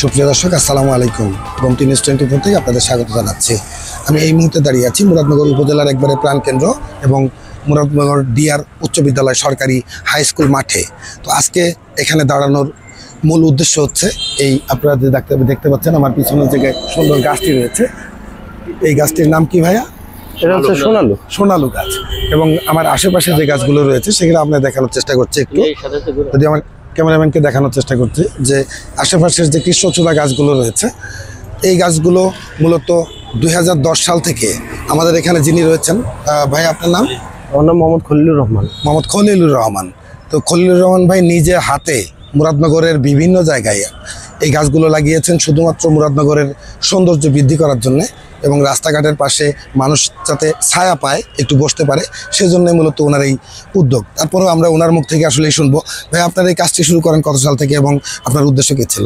সুপ্রিয় দর্শক, আসসালামু আলাইকুম। গোমতী নিউজ 24 থেকে আপনাদের স্বাগত জানাচ্ছি। আমি এই মুহূর্তে দাঁড়িয়ে আছি মুরাদনগর উপজেলার একবারে প্রাণকেন্দ্র এবং মুরাদনগর ডিআর উচ্চ বিদ্যালয় সরকারি হাই স্কুল মাঠে। তো আজকে এখানে দাঁড়ানোর মূল উদ্দেশ্য হচ্ছে এই আপনারা যে দেখতে পাচ্ছেন আমার পিছনে যে সুন্দর গাছটি রয়েছে, এই গাছটির নাম কি ভাইয়া? এটা হচ্ছে সোনালু গাছ। এবং আমার আশেপাশে যে গাছগুলো রয়েছে সেগুলো আপনার দেখানোর চেষ্টা করছি একটু, যদি আমার ক্যামেরাম্যানকে দেখানোর চেষ্টা করছি যে আশেপাশের যে কৃষ্ণচূড়া গাছগুলো রয়েছে, এই গাছগুলো মূলত 2010 সাল থেকে আমাদের এখানে যিনি রয়েছেন, ভাই আপনার নাম? আমার নাম মোহাম্মদ খলিলুর রহমান। মোহাম্মদ খলিলুর রহমান। তো খলিলুর রহমান ভাই নিজে হাতে মুরাদনগরের বিভিন্ন জায়গায় এই গাছগুলো লাগিয়েছেন শুধুমাত্র মুরাদনগরের সৌন্দর্য বৃদ্ধি করার জন্য এবং রাস্তাঘাটের পাশে মানুষ যাতে ছায়া পায়, একটু বসতে পারে, সেজন্যই মূলত ওনার এই উদ্যোগ। তারপরেও আমরা ওনার মুখ থেকে আসলেই শুনবো, ভাই আপনার এই কাজটি শুরু করেন কত সাল থেকে এবং আপনার উদ্দেশ্য কী ছিল?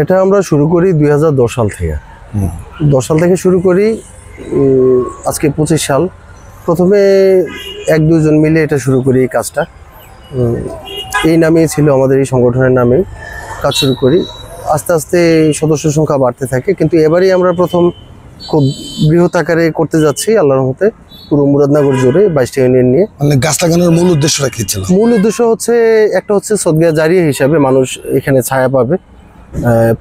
এটা আমরা শুরু করি 2010 সাল থেকে। 10 সাল থেকে শুরু করি, আজকে 25 সাল। প্রথমে 1-2 জন মিলে এটা শুরু করি এই কাজটা। এই নামেই ছিল আমাদের এই সংগঠনের নামে কাজ শুরু করি। আস্তে আস্তে সদস্য সংখ্যা বাড়তে থাকে, কিন্তু এবারেই আমরা প্রথম খুব বৃহৎ আকারে করতে যাচ্ছি আল্লাহর রহমতে, পুরো মুরাদনগর জুড়ে 22টা ইউনিয়ন নিয়ে। মানে গাছ লাগানোর মূল উদ্দেশ্যটা কি ছিল? মূল উদ্দেশ্য হচ্ছে একটা হচ্ছে সদকা জারিয়া হিসাবে মানুষ এখানে ছায়া পাবে,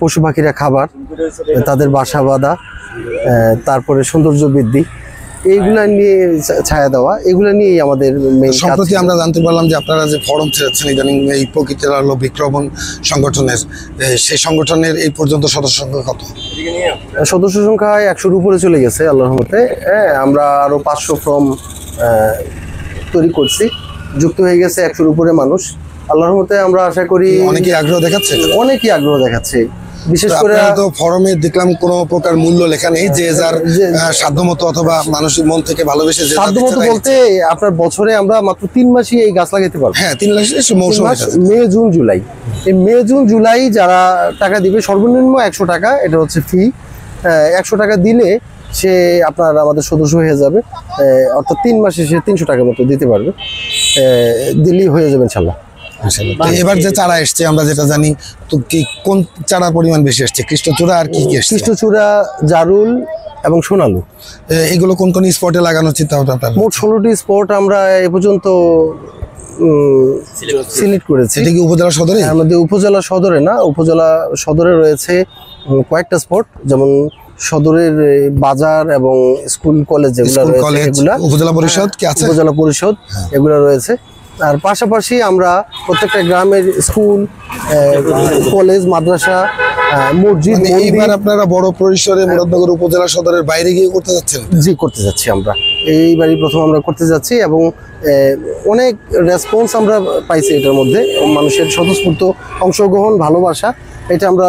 পশু পাখিরা খাবার, তাদের বাসা বাঁধা, তারপরে সৌন্দর্য বৃদ্ধি, এইগুলা নিয়ে ছায়া দেওয়া, এগুলা নিয়েই আমাদের মেইন কাজ। সম্প্রতি আমরা জানতে পারলাম যে আপনারা যে ফরম ছেড়েছেন ইদানিং এই প্রকৃতির আলো বিক্রমণ সংগঠনের, সেই সংগঠনের এই পর্যন্ত সদস্য সংখ্যা কত? সদস্য সংখ্যা 100-র উপরে চলে গেছে আল্লাহর রহমতে। আমরা আরো 500 ফর্ম তৈরি করছি, যুক্ত হয়ে গেছে 100-র উপরে মানুষ আল্লাহর রহমতে। আমরা আশা করি অনেকেই আগ্রহ দেখাচ্ছে। বিশেষ করে তো ফরমে দেখলাম কোনো প্রকার মূল্য লেখা নেই, যে যার সাধ্যমতো অথবা মানুষের মন থেকে ভালোবেসে সাধ্যমতো বলতে আপনার বছরে আমরা মাত্র 3 মাসই এই গাছ লাগাতে পারবো। হ্যাঁ, 3 মাস, মে জুন জুলাই। এই মে জুন জুলাই যারা টাকা দিবে সর্বনিম্ন 100 টাকা, এটা হচ্ছে ফি। 100 টাকা দিলে সে আপনার আমাদের সদস্য হয়ে যাবে, অর্থাৎ 3 মাসে সে 300 টাকার মতো দিতে পারবে, দিলেই হয়ে যাবে ইনশাল্লাহ। এবার যে চারা এসছে আমরা যেটা জানি, তো কি কোন চারা পরিমাণ বেশি এসছে? কৃষ্ণচূড়া আর কি কি এসছে? কৃষ্ণচূড়া, জারুল এবং সোনালু। এগুলো কোন কোন স্পটে লাগানো চিন্তা ভাবনা আপনার? মোট 16টি স্পট আমরা এ পর্যন্ত সিলেক্ট করেছি। এটা কি উপজেলা সদরে? আমাদের উপজেলা সদরে না, উপজেলা সদরে রয়েছে কয়েকটা স্পট, যেমন সদরের বাজার এবং স্কুল কলেজ যেগুলো রয়েছে, উপজেলা পরিষদ কি আছে? উপজেলা পরিষদ এগুলো রয়েছে। আর পাশাপাশি আমরা প্রত্যেকটা গ্রামের স্কুল, কলেজ, মাদ্রাসা, মসজিদ, এইবার আপনারা বড় পরিসরে মুরাদনগর উপজেলা সদরের বাইরে গিয়ে করতে যাচ্ছেন? জি, করতে যাচ্ছি আমরা। এইবারই প্রথম আমরা করতে যাচ্ছি এবং অনেক রেসপন্স আমরা পাইছি এটার মধ্যে, মানুষের স্বতঃস্ফূর্ত অংশগ্রহণ, ভালোবাসা, এটা আমরা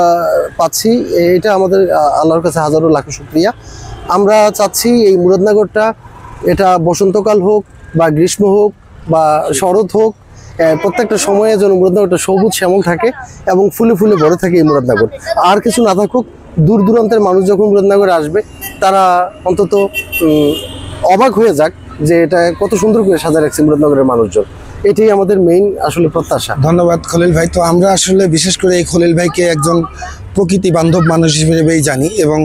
পাচ্ছি। এটা আমাদের আল্লাহর কাছে হাজারো লাখো শুকরিয়া। আমরা চাচ্ছি এই মুরাদনগরটা, এটা বসন্তকাল হোক বা গ্রীষ্ম হোক বা শরৎ হোক, প্রত্যেকটা সময়ে যেন মুরাদনগরটা সবুজ শ্যামল থাকে এবং ফুলে ফুলে ভরে থাকে এই মুরাদনগর। আর কিছু না থাকুক, দূর দূরান্তের মানুষ যখন মুরাদনগরে আসবে তারা অন্তত অবাক হয়ে যাক যে এটা কত সুন্দর করে সাজা রাখছে মুরাদনগরের মানুষজন। এটাই আমাদের মেইন আসলে প্রত্যাশা। ধন্যবাদ খলিল ভাই। তো আমরা আসলে বিশেষ করে এই খলিল ভাইকে একজন প্রকৃতি বান্ধব মানুষ হিসেবেই জানি এবং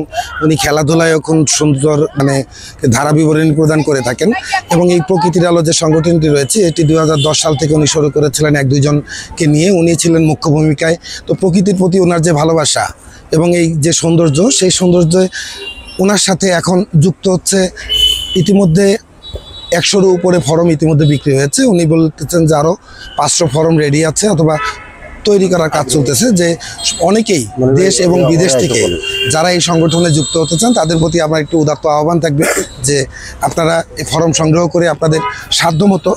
উনি খেলাধুলায় খুব সুন্দর ধারা বিবরণী প্রদান করে থাকেন। এবং এই প্রকৃতির আলো যে সংগঠনটি রয়েছে, এটি 2010 সাল থেকে উনি শুরু করেছিলেন 1-2 জনকে নিয়ে, উনি ছিলেন মুখ্য ভূমিকায়। তো প্রকৃতির প্রতি ওনার যে ভালোবাসা এবং এই যে সৌন্দর্য, সেই সৌন্দর্য ওনার সাথে এখন যুক্ত হচ্ছে। ইতিমধ্যে 100-র উপরে ফরম ইতিমধ্যে বিক্রি হয়েছে। উনি বলতেছেন যে আরও 500 ফরম রেডি আছে অথবা তৈরি করার কাজ চলতেছে, যে অনেকেই দেশ এবং বিদেশ থেকে যারা এই সংগঠনে যুক্ত হতে চান তাদের প্রতি আমার একটু উদাত্ত আহ্বান থাকবে যে আপনারা এই ফরম সংগ্রহ করে আপনাদের সাধ্যমতো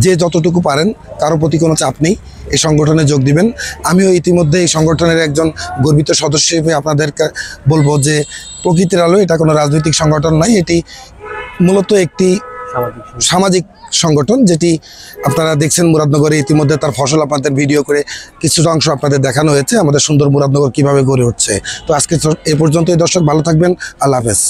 যে যতটুকু পারেন, কারো প্রতি কোনো চাপ নেই, এই সংগঠনে যোগ দিবেন। আমিও ইতিমধ্যে এই সংগঠনের একজন গর্বিত সদস্য হিসেবে আপনাদেরকে বলবো যে প্রকৃতির আলো এটা কোনো রাজনৈতিক সংগঠন নয়, এটি মূলত একটি সামাজিক সংগঠন, যেটি আপনারা দেখছেন মুরাদনগরে ইতিমধ্যে তার ফসল আপনাদের ভিডিও করে কিছুটা অংশ আপনাদের দেখানো হয়েছে, আমাদের সুন্দর মুরাদনগর কিভাবে গড়ে উঠছে। তো আজকে এ পর্যন্তই দর্শক, ভালো থাকবেন, আল্লাহ হাফেজ।